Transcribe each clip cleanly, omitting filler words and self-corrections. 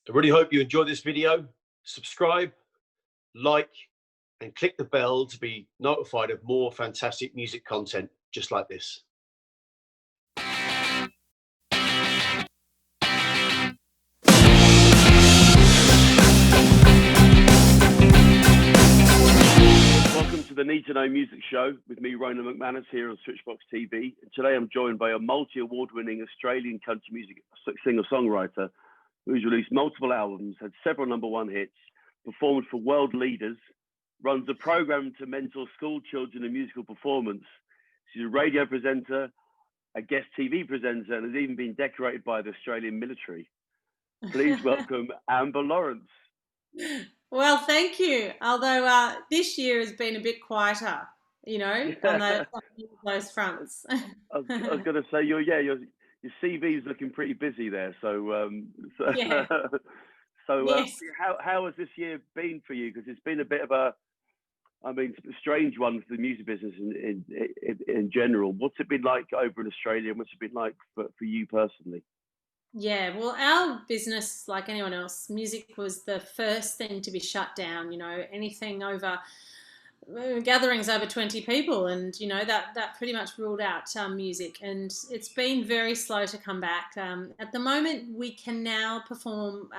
I really hope you enjoyed this video. Subscribe, like, and click the bell to be notified of more fantastic music content just like this. Welcome to the Need to Know Music Show with me, Ronan McManus, here on Switchbox TV. And today I'm joined by a multi-award-winning Australian country music singer-songwriter who's released multiple albums, had several #1 hits, performed for world leaders, runs a program to mentor school children in musical performance. She's a radio presenter, a guest TV presenter, and has even been decorated by the Australian military. Please welcome Amber Lawrence. Well, thank you. Although this year has been a bit quieter, on those fronts. I was going to say, your CV is looking pretty busy there. Yeah. Yes. How has this year been for you? Because it's been a bit of a strange one for the music business in general. What's it been like over in Australia, and what's it been like for you personally? Yeah, well, our business, like anyone else, music was the first thing to be shut down. Anything over gatherings over 20 people, and that pretty much ruled out music, and it's been very slow to come back. At the moment, we can now perform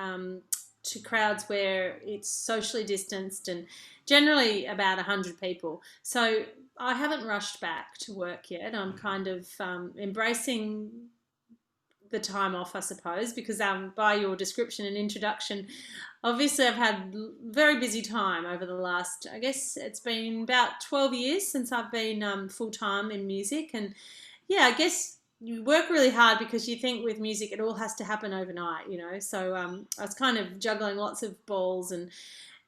to crowds where it's socially distanced and generally about 100 people. So I haven't rushed back to work yet. I'm kind of embracing the time off, I suppose, because by your description and introduction, obviously I've had very busy time over the last, I guess it's been about 12 years since I've been full-time in music. And yeah, I guess you work really hard because you think with music it all has to happen overnight, so I was kind of juggling lots of balls and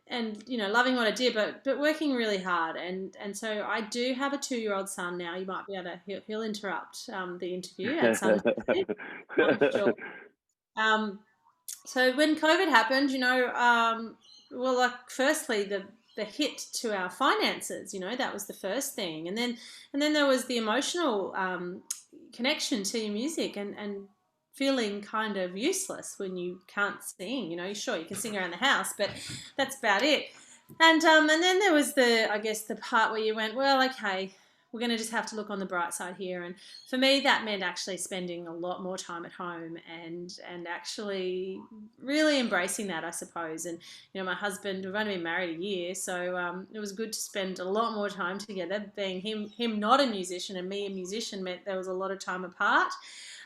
loving what I did, but working really hard. And so I do have a 2-year-old son now. You might be able to, he'll interrupt the interview at some point. Sure. So when COVID happened, well, like firstly the hit to our finances, that was the first thing, and then there was the emotional connection to your music and feeling kind of useless when you can't sing. Sure, you can sing around the house, but that's about it. And then there was the part where you went, well, okay, we're going to just have to look on the bright side here. And for me, that meant actually spending a lot more time at home and actually really embracing that, I suppose. And my husband, we've only been married a year, so it was good to spend a lot more time together. Being him not a musician and me a musician meant there was a lot of time apart.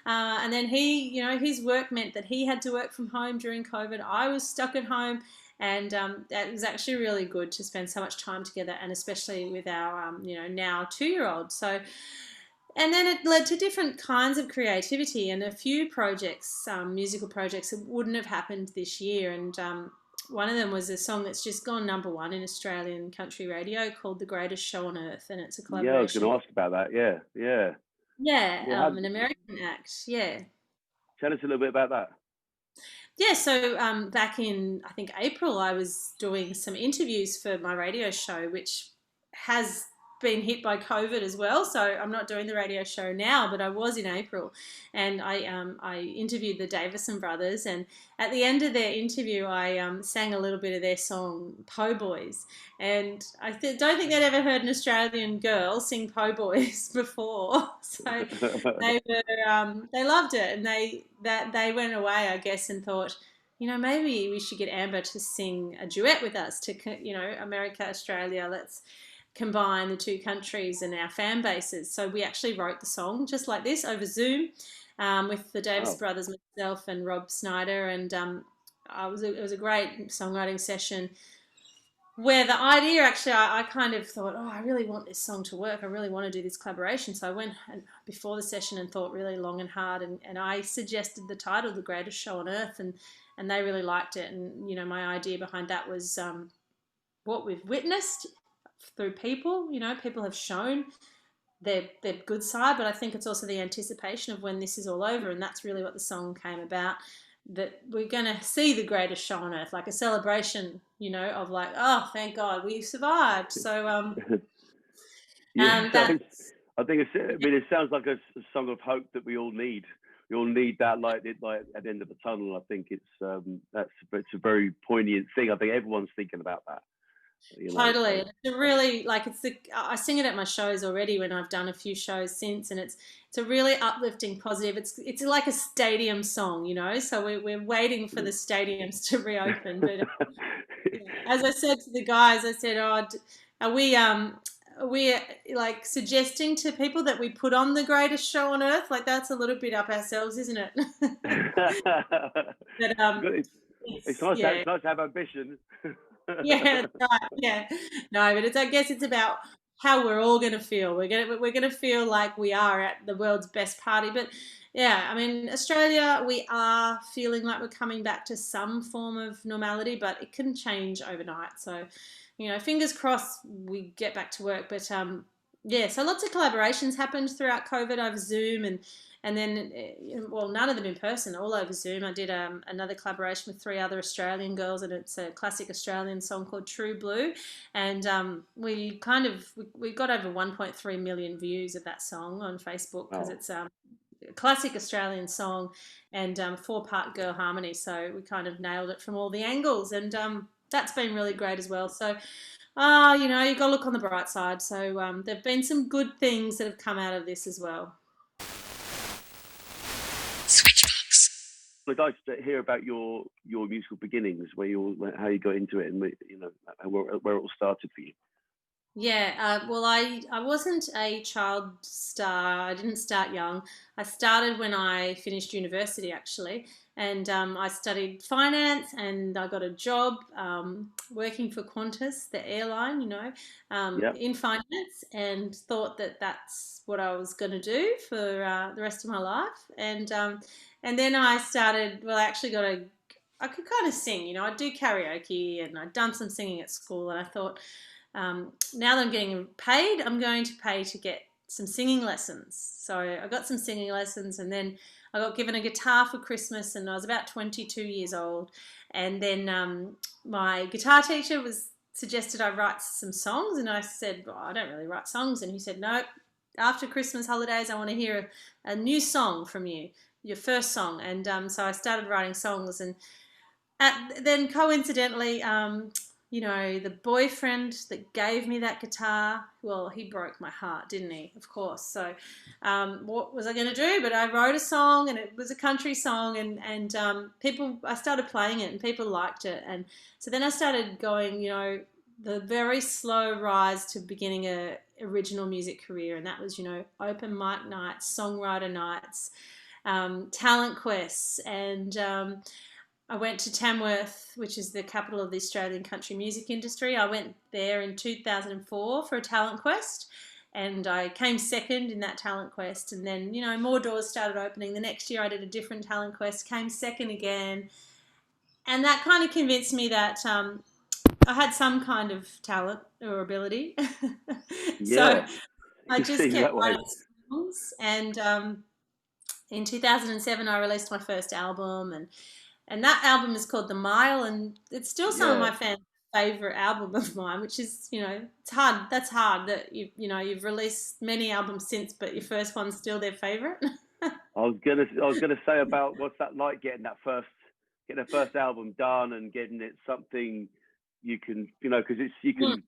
And then his work meant that he had to work from home during COVID. I was stuck at home. And that was actually really good to spend so much time together, and especially with our, now 2-year-old. So, and then it led to different kinds of creativity and a few projects, musical projects that wouldn't have happened this year. And one of them was a song that's just gone #1 in Australian country radio called "The Greatest Show on Earth," and it's a collaboration. Yeah, I was going to ask about that. Yeah. Yeah, an American act. Yeah. Tell us a little bit about that. Yeah, so back in, I think, April, I was doing some interviews for my radio show, which has been hit by COVID as well. So I'm not doing the radio show now, but I was in April, and I interviewed the Davison brothers, and at the end of their interview, I sang a little bit of their song "Po Boys," and I don't think they'd ever heard an Australian girl sing "Po Boys" before, so they loved it, and they went away, I guess, and thought, maybe we should get Amber to sing a duet with us to, America, Australia, let's combine the two countries and our fan bases. So we actually wrote the song just like this over Zoom with the Davis brothers, myself and Rob Snyder, and it was a great songwriting session where the idea actually, I kind of thought, I really want this song to work. I really want to do this collaboration. So I went before the session and thought really long and hard, and I suggested the title, "The Greatest Show on Earth," and they really liked it. And, my idea behind that was what we've witnessed through people. People have shown their good side, but I think it's also the anticipation of when this is all over, and that's really what the song came about, that we're going to see the greatest show on earth, like a celebration, of like, oh, thank God we survived. So yeah, I think it's. I mean, it sounds like a song of hope that we all need. We all need that light at the end of the tunnel. I think it's a very poignant thing. I think everyone's thinking about that. You know, Totally. so It's a really like it's the I sing it at my shows already when I've done a few shows since, and it's a really uplifting, positive. It's like a stadium song, you know. So we're waiting for the stadiums to reopen. But yeah, as I said to the guys, I said, "Oh, are we like suggesting to people that we put on the greatest show on earth? Like that's a little bit up ourselves, isn't it?" But it's nice to have ambition. yeah, that's right. Yeah, no, but I guess it's about how we're all going to feel. We're going to feel like we are at the world's best party. But yeah, I mean, Australia, we are feeling like we're coming back to some form of normality, but it can change overnight. So, fingers crossed we get back to work. But yeah, so lots of collaborations happened throughout COVID over Zoom and then, well, none of them in person, all over Zoom. I did another collaboration with three other Australian girls, and it's a classic Australian song called True Blue. And we got over 1.3 million views of that song on Facebook because Oh, it's a classic Australian song and four-part girl harmony. So we kind of nailed it from all the angles, and that's been really great as well. So, you've got to look on the bright side. So there've been some good things that have come out of this as well. I'd like to hear about your musical beginnings, how you got into it, and where it all started for you. Yeah, well, I wasn't a child star. I didn't start young. I started when I finished university, actually, and I studied finance, and I got a job working for Qantas, the airline, Yeah. in finance, and thought that that's what I was going to do for the rest of my life. And then I started. Well, I actually I could kind of sing, I'd do karaoke, and I'd done some singing at school, and I thought now that I'm getting paid, I'm going to pay to get some singing lessons. So I got some singing lessons, and then I got given a guitar for Christmas, and I was about 22 years old. And then my guitar teacher suggested I write some songs, and I said, well, I don't really write songs. And he said, no, after Christmas holidays, I want to hear a new song from you, your first song. And so I started writing songs, and then coincidentally, the boyfriend that gave me that guitar, well, he broke my heart, didn't he? Of course. So, what was I going to do? But I wrote a song, and it was a country song, and I started playing it, and people liked it, and so then I started going, the very slow rise to beginning a original music career, and that was, open mic nights, songwriter nights, talent quests, and I went to Tamworth, which is the capital of the Australian country music industry. I went there in 2004 for a talent quest, and I came second in that talent quest. And then, more doors started opening. The next year I did a different talent quest, came second again. And that kind of convinced me that I had some kind of talent or ability. So Yeah. I It just seems kept that way. writing songs. And in 2007, I released my first album, and that album is called The Mile, and it's still some of Yeah. my fans' favorite album of mine, which is, it's hard. That's hard that you've released many albums since, but your first one's still their favorite. I was gonna say about what's that like getting the first album done and getting it something you can, because you Mm,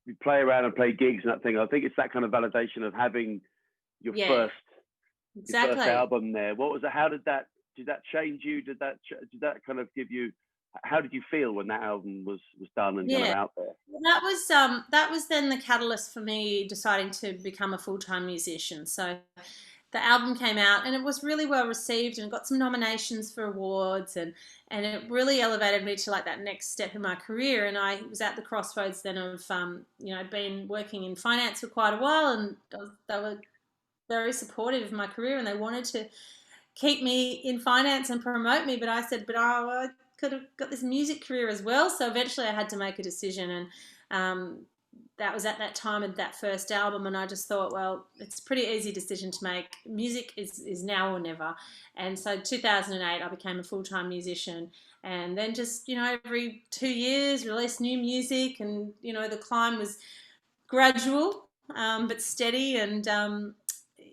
can play around and play gigs and that thing. I think it's that kind of validation of having your yeah, first your first exactly. album there. What was it? How did that change you? Did that kind of give you? How did you feel when that album was done and kind of Yeah. out there? Well, that was then the catalyst for me deciding to become a full-time musician. So the album came out, and it was really well received, and got some nominations for awards, and it really elevated me to like that next step in my career. And I was at the crossroads then of been working in finance for quite a while, and they were very supportive of my career, and they wanted to keep me in finance and promote me. But I said, but I could have got this music career as well. So eventually I had to make a decision. And that was at that time of that first album. And I just thought, well, it's a pretty easy decision to make. Music is now or never. And so 2008, I became a full-time musician. And then just, every 2 years released new music. And, the climb was gradual but steady. And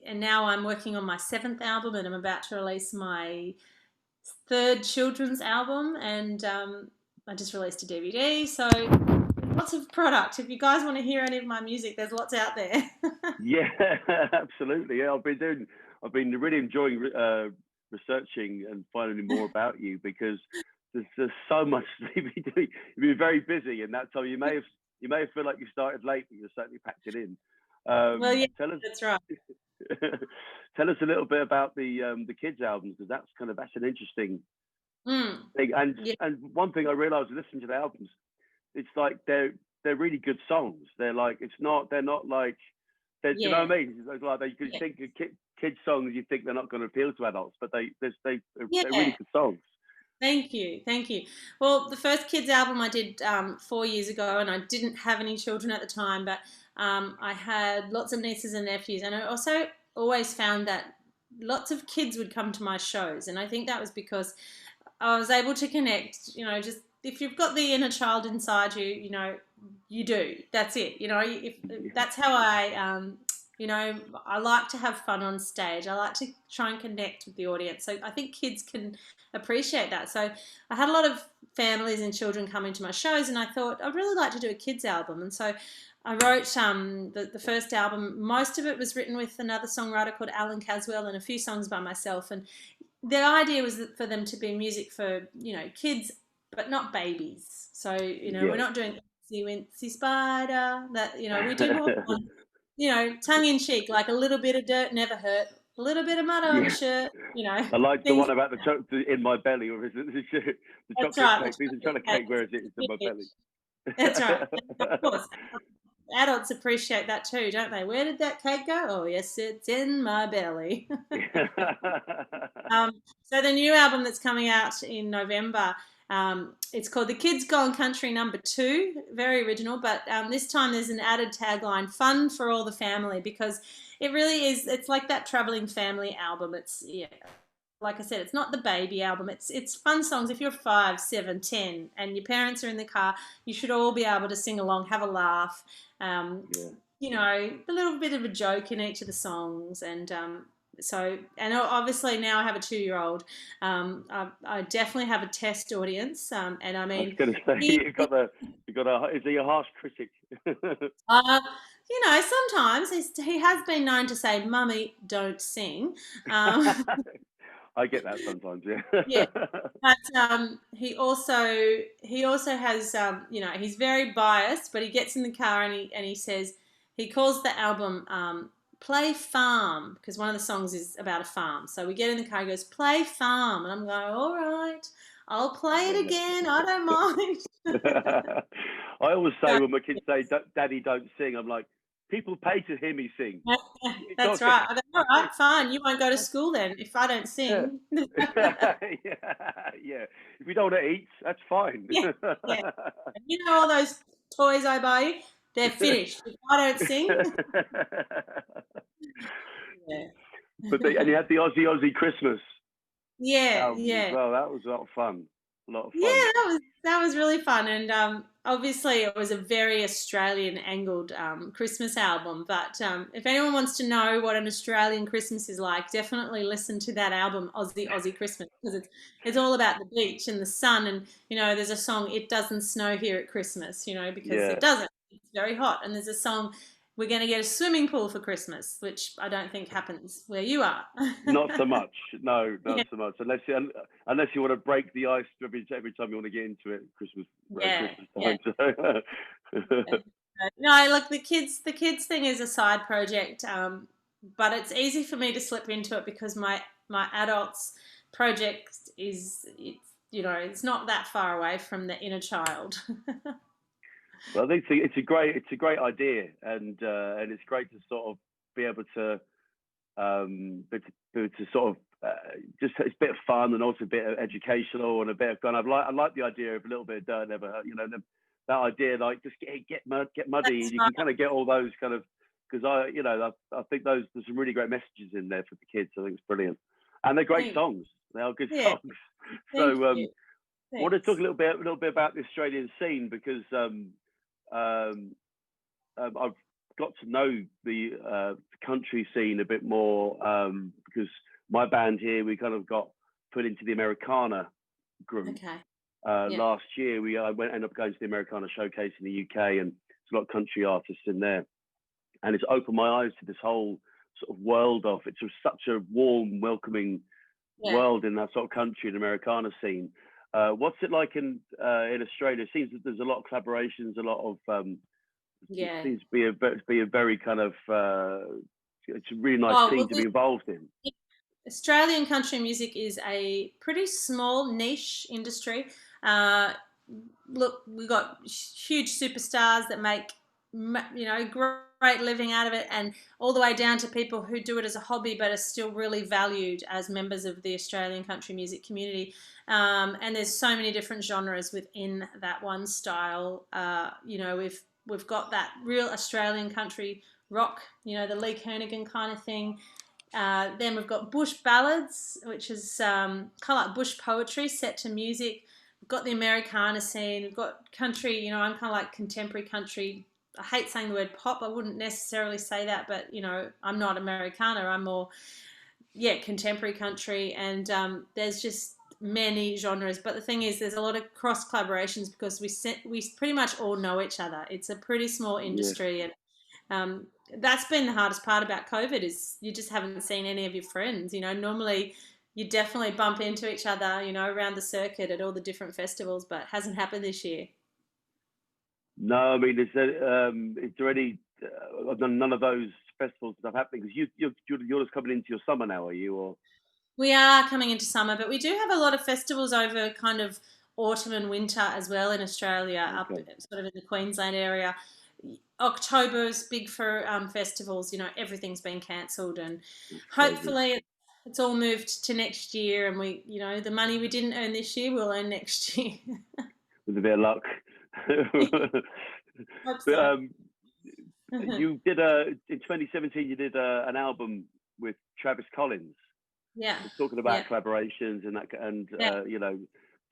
and now I'm working on my seventh album, and I'm about to release my third children's album, and I just released a DVD. So lots of product. If you guys want to hear any of my music, there's lots out there. Yeah, absolutely. Yeah, I've been really enjoying researching and finding more about you because there's so much to be doing. You've been very busy, and that's how you may have felt like you started late, but you're certainly packed it in. Well, yeah, Tell us that's right. tell us a little bit about the kids albums because that's an interesting Mm, thing. yeah, And one thing I realised listening to the albums, it's like they're really good songs. They're not like do you know yeah, what I mean? It's like they could yeah, think of kids songs. You think they're not going to appeal to adults, but they're really yeah. good songs. Thank you, thank you. Well, the first kids album I did 4 years ago, and I didn't have any children at the time, but I had lots of nieces and nephews, and I also always found that lots of kids would come to my shows, and I think that was because I was able to connect. Just if you've got the inner child inside you, you do. That's it. If that's how I like to have fun on stage. I like to try and connect with the audience. So I think kids can appreciate that. So I had a lot of families and children come into my shows, and I thought I'd really like to do a kids album. And so I wrote the first album. Most of it was written with another songwriter called Alan Caswell, and a few songs by myself. And the idea was for them to be music for kids, but not babies. So we're Yeah. not doing Itsy Wincy Spider. That we do more fun, tongue in cheek, like a little bit of dirt never hurt, a little bit of mud on the Yeah. shirt, I like the things. one about in my belly, or is it the That's chocolate right. cake? Piece of chocolate cake. Where is it? It's in my belly. That's right. And of course, adults appreciate that too, don't they? Where did that cake go? Oh, yes, it's in my belly. So the new album that's coming out in November, it's called The Kids Gone Country #2. Very original, but this time there's an added tagline: "Fun for all the family," because it really is. It's like that traveling family album. It's like I said, it's not the baby album. It's fun songs. If you're 5, 7, 10, and your parents are in the car, you should all be able to sing along, have a laugh. Um, Yeah. a little bit of a joke in each of the songs, and and obviously now I have a 2-year-old. I definitely have a test audience, and I I was mean, going to say he, you got a is he a harsh critic? uh, sometimes he has been known to say, "Mummy, don't sing." Um, I get that sometimes. yeah, Yeah. but he also has he's very biased, but he gets in the car and he says he calls the album "Play Farm" because one of the songs is about a farm. So we get in the car, he goes, "Play Farm," and I'm going, "All right, I'll play it again. I don't mind." I always say So, when my kids say, "Daddy, don't sing," I'm like, "People pay to hear me sing." You that's can't right. I go, "All right, get. fine. You won't go to school then if I don't Yeah. sing." Yeah, yeah. If you don't want to eat, that's fine. Yeah, yeah. All those toys I buy you, they're finished. If I don't sing, yeah. And you had the Aussie Christmas Yeah, album as yeah. well. That was a lot of fun. A lot of Yeah, fun. that was really fun, and obviously it was a very Australian angled Christmas album. But if anyone wants to know what an Australian Christmas is like, definitely listen to that album, Aussie Christmas, because it's all about the beach and the sun. And there's a song, "It Doesn't Snow Here at Christmas," because it Yeah. doesn't. It's very hot, and there's a song, "We're going to get a swimming pool for Christmas," which I don't think happens where you are. Not so much. No, Yeah, not so much. Unless you want to break the ice every time you want to get into it. yeah, Christmas yeah. time. So. No, look, the kids thing is a side project, but it's easy for me to slip into it because my adults project it's not that far away from the inner child. Well, I think it's a great idea, and it's great to sort of be able to but to sort of just it's a bit of fun and also a bit of educational and a bit of fun. I like the idea of a little bit of dirt never hurt. That idea, like just get muddy, That's and you right. can kind of get all those kind of because I think there's some really great messages in there for the kids. I think it's brilliant, and they're great Thank, songs. They are good yeah, songs. thank So you. I want to talk Thanks. a little bit about the Australian scene because I've got to know the country scene a bit more because my band here, we kind of got put into the Americana group. Okay. Yeah. Last year, we ended up going to the Americana Showcase in the UK, and there's a lot of country artists in there. And it's opened my eyes to this whole sort of world of it's such a warm, welcoming world in that sort of country and Americana scene. What's it like in Australia? It seems that there's a lot of collaborations, a lot of it seems to be a very kind of it's a really nice scene to be involved in. Australian country music is a pretty small niche industry. Look, we've got huge superstars that make great living out of it, and all the way down to people who do it as a hobby but are still really valued as members of the Australian country music community. And there's so many different genres within that one style. We've got that real Australian country rock, the Lee Kernaghan kind of thing. Then we've got bush ballads, which is kind of like bush poetry set to music. We've got the Americana scene. We've got country, I'm kind of like contemporary country. I hate saying the word pop. I wouldn't necessarily say that, but, I'm not Americana. I'm more, contemporary country. And there's just many genres. But the thing is, there's a lot of cross collaborations because we pretty much all know each other. It's a pretty small industry. Yeah. And that's been the hardest part about COVID is you just haven't seen any of your friends. Normally you definitely bump into each other, around the circuit at all the different festivals, but it hasn't happened this year. No, I mean, is there any none of those festivals stuff happening? Because you're just coming into your summer now, are you? Or we are coming into summer, but we do have a lot of festivals over kind of autumn and winter as well in Australia, up sort of in the Queensland area. October's big for festivals. Everything's been cancelled, and hopefully it's all moved to next year. And we, the money we didn't earn this year, we'll earn next year. With a bit of luck. So. You did in 2017. You did an album with Travis Collins. Yeah. Talking about collaborations and that, and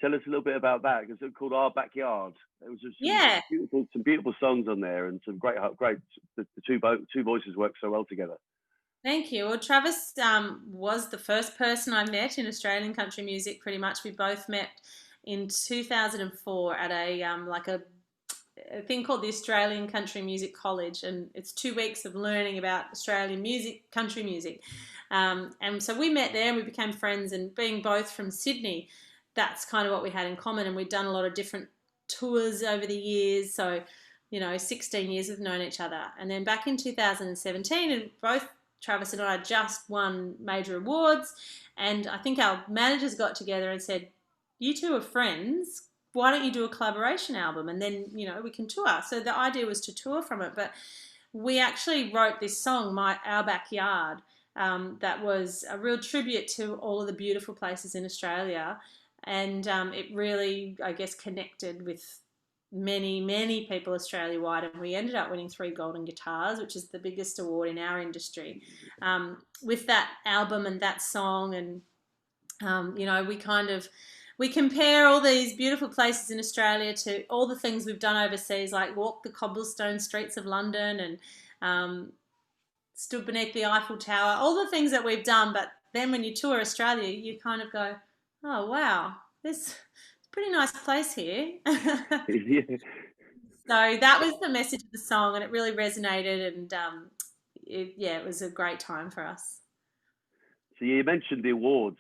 tell us a little bit about that because it's called Our Backyard. It was just some beautiful songs on there and some great. The two voices work so well together. Thank you. Well, Travis was the first person I met in Australian country music. Pretty much, we both met in 2004 at a thing called the Australian Country Music College, and it's 2 weeks of learning about Australian music, country music. And so we met there and we became friends, and being both from Sydney, that's kind of what we had in common, and we'd done a lot of different tours over the years. So, 16 years we've known each other. And then back in 2017, and both Travis and I just won major awards, and I think our managers got together and said, you two are friends, why don't you do a collaboration album and then, we can tour. So the idea was to tour from it, but we actually wrote this song, Our Backyard, that was a real tribute to all of the beautiful places in Australia. And it really, I guess, connected with many, many people Australia-wide. And we ended up winning 3 golden guitars, which is the biggest award in our industry, with that album and that song. And, we compare all these beautiful places in Australia to all the things we've done overseas, like walk the cobblestone streets of London and stood beneath the Eiffel Tower, all the things that we've done. But then when you tour Australia, you kind of go, oh, wow, there's a pretty nice place here. So that was the message of the song, and it really resonated, and it was a great time for us. So you mentioned the awards.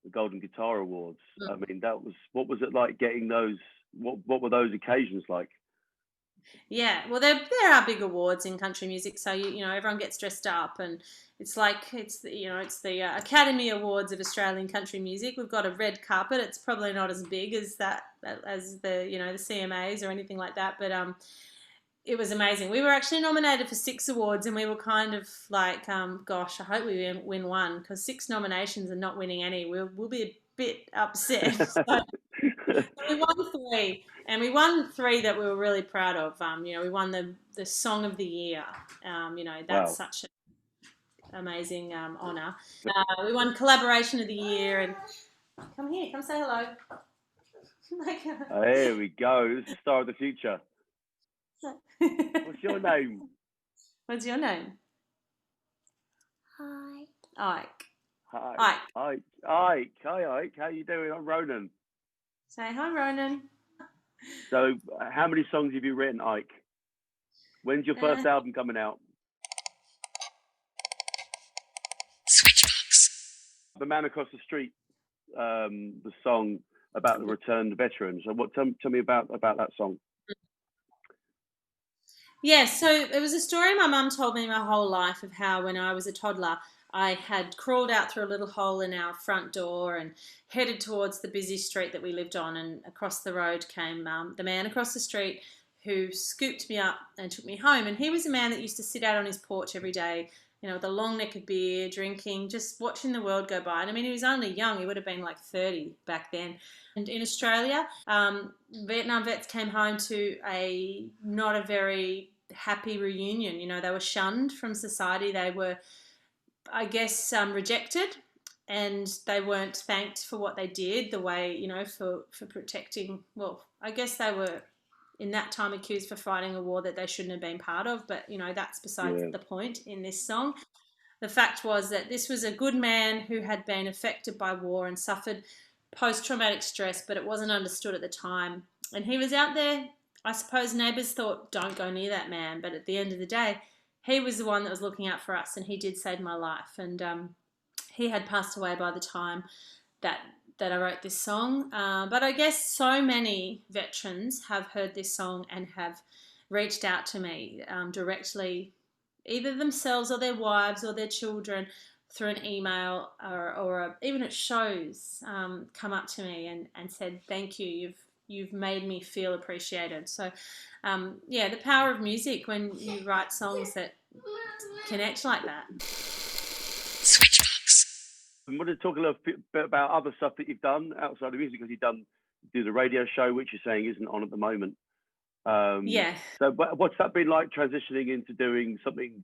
The Golden Guitar Awards. I mean, what was it like getting those? What were those occasions like? Yeah, well, there are big awards in country music, so everyone gets dressed up, and it's the Academy Awards of Australian country music. We've got a red carpet. It's probably not as big as the the CMAs or anything like that, but it was amazing. We were actually nominated for 6 awards, and we were kind of like, gosh, I hope we win one, because 6 nominations and not winning any, we'll be a bit upset. So we won 3, and we won 3 that we were really proud of. We won the Song of the Year. That's such an amazing honour. We won Collaboration of the Year, and come here, come say hello. Here we go. This is the star of the future. What's your name? What's your name? Hi. Ike. Hi. Ike. Ike. Ike. Hi, Ike. How you doing? I'm Ronan. Say hi, Ronan. So, how many songs have you written, Ike? When's your first album coming out? The Man Across the Street, the song about the returned veterans. So, tell me about that song. Yeah, so it was a story my mum told me my whole life of how when I was a toddler, I had crawled out through a little hole in our front door and headed towards the busy street that we lived on. And across the road came the man across the street who scooped me up and took me home. And he was a man that used to sit out on his porch every day, with a long neck of beer, drinking, just watching the world go by. And I mean, he was only young, he would have been like 30 back then. And in Australia, Vietnam vets came home to not a very happy reunion. They were shunned from society. They were, I guess, rejected, and they weren't thanked for what they did. The way for protecting. Well, I guess they were in that time accused for fighting a war that they shouldn't have been part of. But that's besides the point in this song. The fact was that this was a good man who had been affected by war and suffered post-traumatic stress, but it wasn't understood at the time. And he was out there. I suppose neighbours thought, don't go near that man. But at the end of the day, he was the one that was looking out for us, and he did save my life. And he had passed away by the time that I wrote this song. But I guess so many veterans have heard this song and have reached out to me directly, either themselves or their wives or their children, through an email or even at shows, come up to me and said, thank you, you've made me feel appreciated. So the power of music when you write songs that connect like that. I want to talk a little bit about other stuff that you've done outside of music, because you do the radio show, which you're saying isn't on at the moment. Yeah. So what's that been like, transitioning into doing something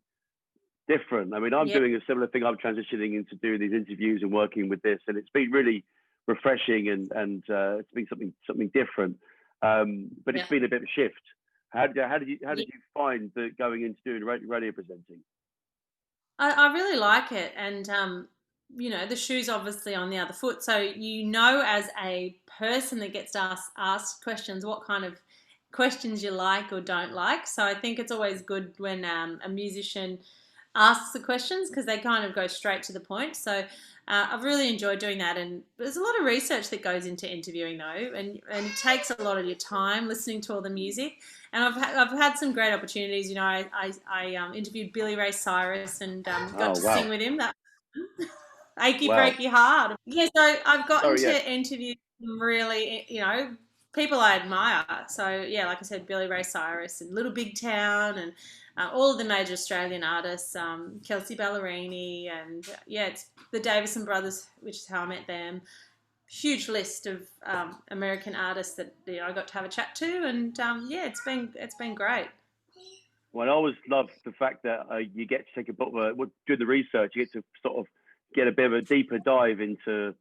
different? I mean, I'm doing a similar thing. I'm transitioning into doing these interviews and working with this, and it's been really refreshing and it's been something different. But it's been a bit of a shift. How did you find that going into doing radio presenting? I really like it, and the shoe's obviously on the other foot. So as a person that gets asked questions, what kind of questions you like or don't like. So I think it's always good when a musician asks the questions, because they kind of go straight to the point. So I've really enjoyed doing that, and there's a lot of research that goes into interviewing though, and it takes a lot of your time listening to all the music. And I've had some great opportunities. I interviewed Billy Ray Cyrus and got to sing with him. That achy breaky heart. Yeah, so I've gotten to interview some really, people I admire. So yeah, like I said, Billy Ray Cyrus and Little Big Town and all of the major Australian artists, Kelsey Ballerini, and it's the Davison Brothers, which is how I met them. Huge list of American artists that I got to have a chat to, and it's been great. Well, I always love the fact that you get to take a book, do the research, you get to sort of get a bit of a deeper dive into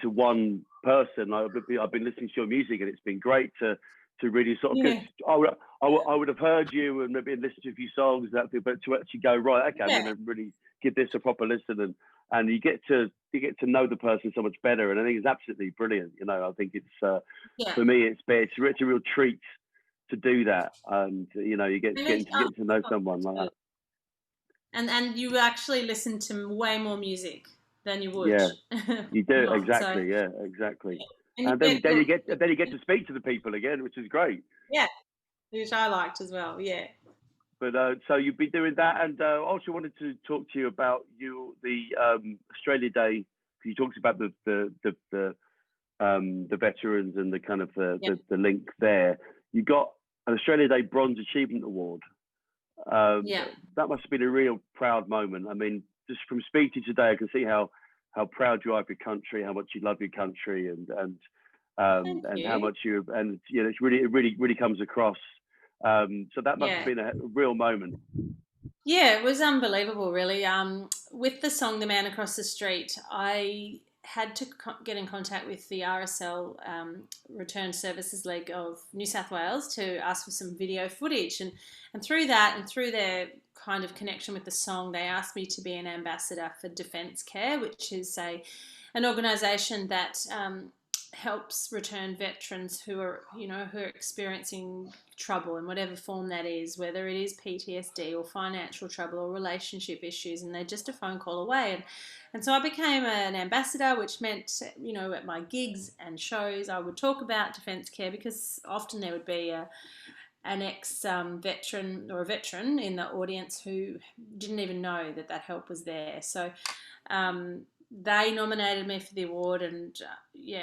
one person. I've been listening to your music, and it's been great to really sort of. I would have heard you and maybe listened to a few songs, but to actually go, right, okay, I'm going to really give this a proper listen, and you get to know the person so much better, and I think it's absolutely brilliant. I think it's for me, it's a real treat to do that, and you get to know someone like that. And you actually listen to way more music than you would. Yeah, you do. Exactly. So, exactly. And then you get to speak to the people again, which is great. Yeah, which I liked as well. Yeah. But so you've been doing that, and I also wanted to talk to you about the Australia Day. You talked about the veterans and the kind of the link there. You got an Australia Day Bronze Achievement Award. That must have been a real proud moment. I mean, just from speaking today, I can see how proud you are of your country, how much you love your country, and how much it really comes across. So that must have been a real moment. Yeah, it was unbelievable, really. With the song "The Man Across the Street," I had to get in contact with the RSL, Return Services League of New South Wales, to ask for some video footage, and through that and through their kind of connection with the song, they asked me to be an ambassador for Defence Care, which is an organisation that helps return veterans who are experiencing trouble in whatever form that is, whether it is PTSD or financial trouble or relationship issues, and they're just a phone call away. And so I became an ambassador, which meant, at my gigs and shows, I would talk about Defence Care, because often there would be an ex-veteran or a veteran in the audience who didn't even know that help was there. So they nominated me for the award, and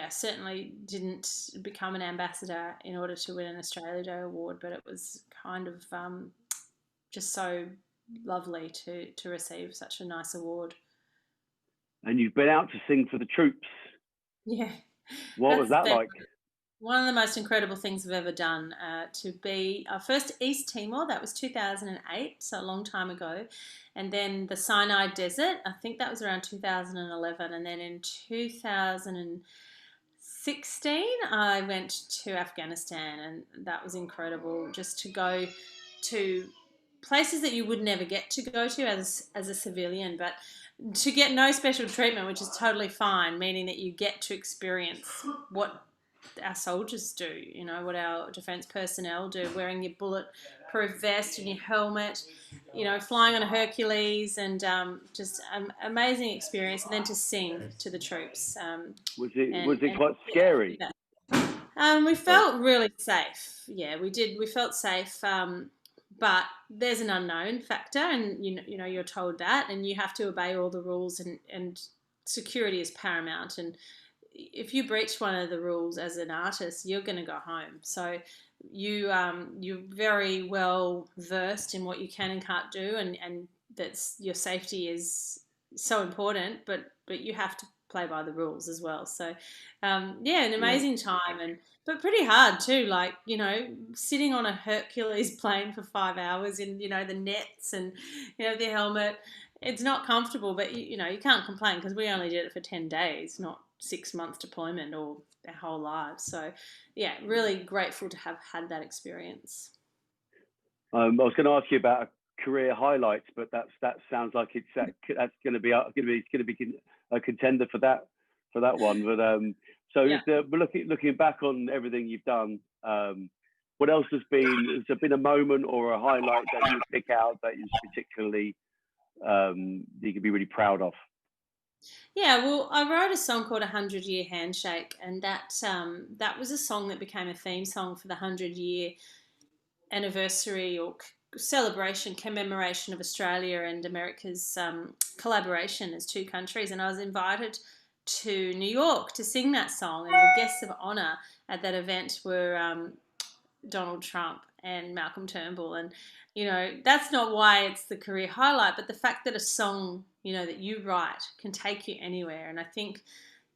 certainly didn't become an ambassador in order to win an Australia Day award, but it was kind of just so lovely to receive such a nice award. And you've been out to sing for the troops. Yeah. What was that like? One of the most incredible things I've ever done, to be first East Timor, that was 2008, so a long time ago, and then the Sinai Desert, I think that was around 2011, and then in 2016 I went to Afghanistan, and that was incredible, just to go to places that you would never get to go to as a civilian, but to get no special treatment, which is totally fine, meaning that you get to experience what our soldiers do, what our defence personnel do, wearing your bulletproof vest and your helmet, flying on a Hercules, and just an amazing experience. And then to sing to the troops. Was it quite scary? We felt really safe. Yeah, we did. We felt safe. But there's an unknown factor, and you're told that, and you have to obey all the rules, and security is paramount. And if you breach one of the rules as an artist, you're going to go home. So you're very well versed in what you can and can't do, and that's your safety is so important. But you have to play by the rules as well. So an amazing time, but pretty hard too. Like sitting on a Hercules plane for 5 hours in the nets and the helmet. It's not comfortable, but you can't complain, because we only did it for 10 days, not 6 months deployment or our whole lives. So really grateful to have had that experience. I was going to ask you about career highlights, but that sounds like that's going to be a contender for that one. But looking back on everything you've done, what else has there been a moment or a highlight that you would pick out that is particularly you could be really proud of? Yeah, well, I wrote a song called 100 Year Handshake, and that was a song that became a theme song for the 100-year anniversary or celebration, commemoration of Australia and America's collaboration as two countries. And I was invited to New York to sing that song, and the guests of honour at that event were Donald Trump and Malcolm Turnbull. And that's not why it's the career highlight, but the fact that a song that you write can take you anywhere. And I think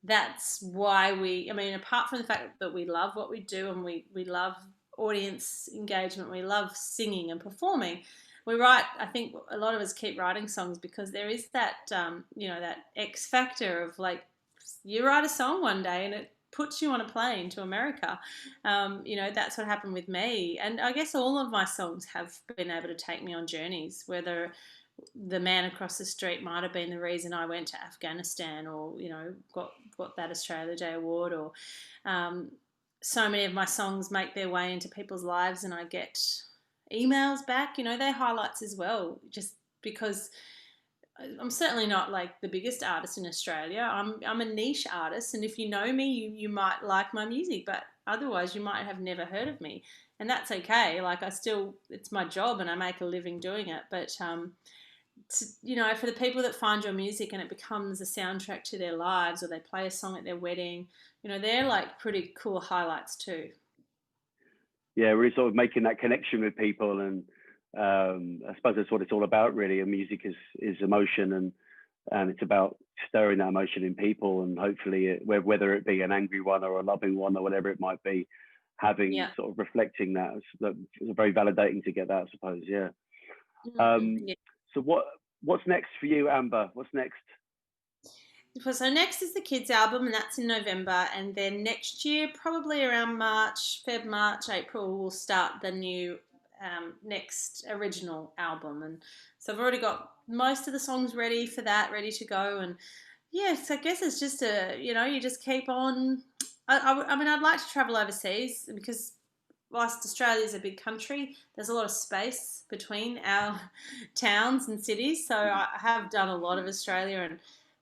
that's why apart from the fact that we love what we do, and we love audience engagement, we love singing and performing, we write, I think a lot of us keep writing songs because there is that that X factor of, like, you write a song one day and it puts you on a plane to America. That's what happened with me, and I guess all of my songs have been able to take me on journeys, whether the man across the street might have been the reason I went to Afghanistan, or got that Australia Day award, or so many of my songs make their way into people's lives and I get emails back. They're highlights as well, just because I'm certainly not like the biggest artist in Australia. I'm a niche artist, and if you know me, you might like my music, but otherwise you might have never heard of me, and that's okay. Like, it's my job and I make a living doing it, but for the people that find your music and it becomes a soundtrack to their lives, or they play a song at their wedding, they're like pretty cool highlights too. Yeah, really sort of making that connection with people, and I suppose that's what it's all about, really. And music is emotion, and it's about stirring that emotion in people, and hopefully whether it be an angry one or a loving one or whatever it might be, having sort of reflecting that. It's very validating to get that, I suppose. Yeah. So what's next for you, Amber? What's next? So next is the kids album, and that's in November, and then next year, probably around March, April, we'll start the new next original album. And so I've already got most of the songs ready for that, ready to go. And yes, I guess it's just you just keep on. I mean, I'd like to travel overseas because whilst Australia is a big country, there's a lot of space between our towns and cities. So I have done a lot of Australia, and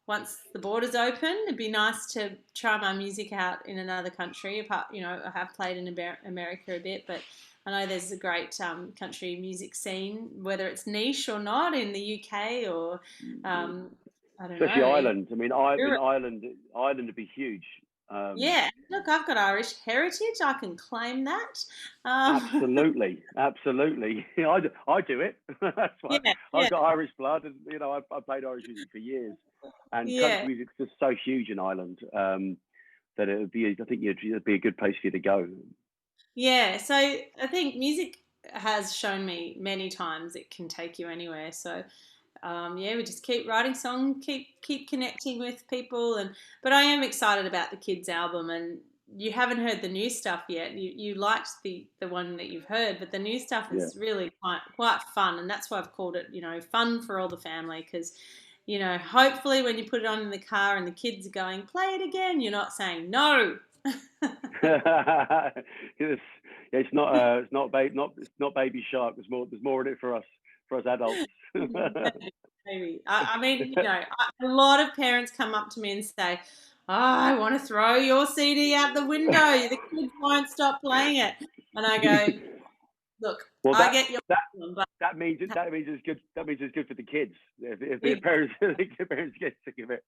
once the borders open, it'd be nice to try my music out in another country. Apart, I have played in America a bit, but I know there's a great country music scene, whether it's niche or not, in the UK or I don't Especially know, even Ireland. I mean, Europe. Ireland would be huge. Um, Yeah, look, I've got Irish heritage. I can claim that. Um, Absolutely, absolutely. I do it. That's why yeah, I've yeah, got Irish blood, and I played Irish music for years, and country yeah. music's just so huge in Ireland that it would be. I think it'd be a good place for you to go. Yeah, so I think music has shown me many times it can take you anywhere. So yeah, we just keep writing songs, keep connecting with people, and but I am excited about the kids album. And you haven't heard the new stuff yet. You liked the one that you've heard, but the new stuff Yeah. is really quite fun, and that's why I've called it fun for all the family because. Hopefully, when you put it on in the car and the kids are going, play it again, you're not saying no. it's, it's not Baby Shark. There's more in it for us adults. Maybe, maybe. I mean, a lot of parents come up to me and say, "Oh, I want to throw your CD out the window. The kids won't stop playing it." And I go, "Look, Well, I get your that problem, but that means it's good. That means it's good for the kids. If the if, parents if the parents get sick of it.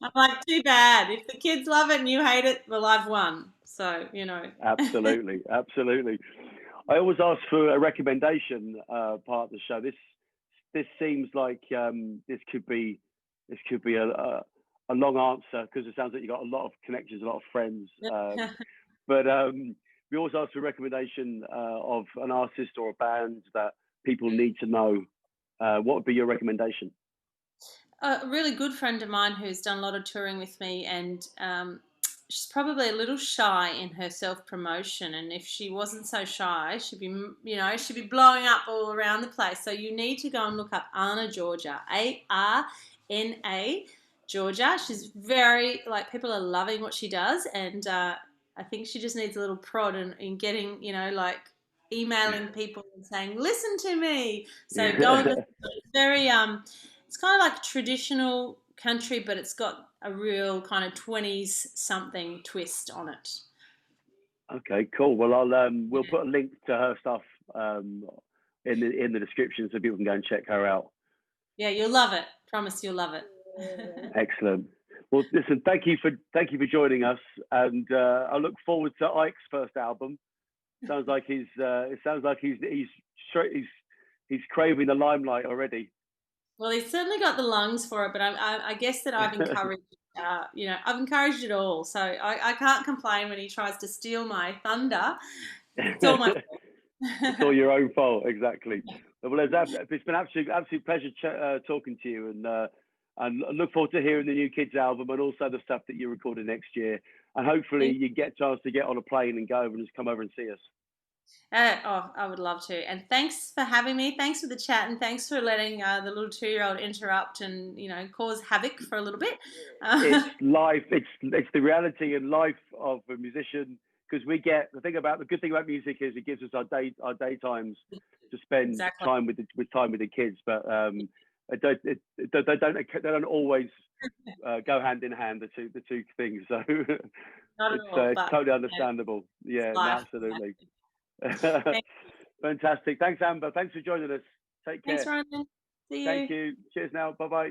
I'm like, too bad. If the kids love it and you hate it, well, I've won." So, Absolutely, absolutely. I always ask for a recommendation part of the show. This seems like this could be a long answer because it sounds like you got a lot of connections, a lot of friends. But we always ask for a recommendation of an artist or a band that people need to know. What would be your recommendation? a really good friend of mine who's done a lot of touring with me, and she's probably a little shy in her self promotion. And if she wasn't so shy, she'd be blowing up all around the place. So you need to go and look up Anna Georgia, Arna Georgia. She's very like people are loving what she does, and I think she just needs a little prod in getting like emailing people and saying, "Listen to me." So go and listen. It's very it's kind of like traditional country, but it's got a real kind of 20s something twist on it. Okay, cool. Well, we'll Yeah, put a link to her stuff um, in the description so people can go and check her out. yeah, you'll love it. Promise you'll love it. Excellent. Well, listen, thank you for joining us, and I look forward to Ike's first album. Sounds like straight, he's craving the limelight already. Well, he's certainly got the lungs for it, but I guess that I've encouraged it all. So I can't complain when he tries to steal my thunder. It's all my fault. It's all your own fault, exactly. Well, it's been absolute pleasure talking to you, and I look forward to hearing the new kids album and also the stuff that you're recording next year. And hopefully, you get a chance to get on a plane and go over and just come over and see us. Oh, I would love to. And thanks for having me. Thanks for the chat, and thanks for letting the little 2-year-old interrupt and cause havoc for a little bit. It's life. It's the reality and life of a musician because we get the good thing about music is it gives us our daytimes to spend Exactly. time with the kids, but they don't always go hand in hand the two things. So Not at all, it's but totally it's understandable. Yeah, no, life. absolutely. Thank- Fantastic. Thanks, Amber. Thanks for joining us. Take Thanks, care. Ronan. See Thank you. you. Cheers now. Bye bye.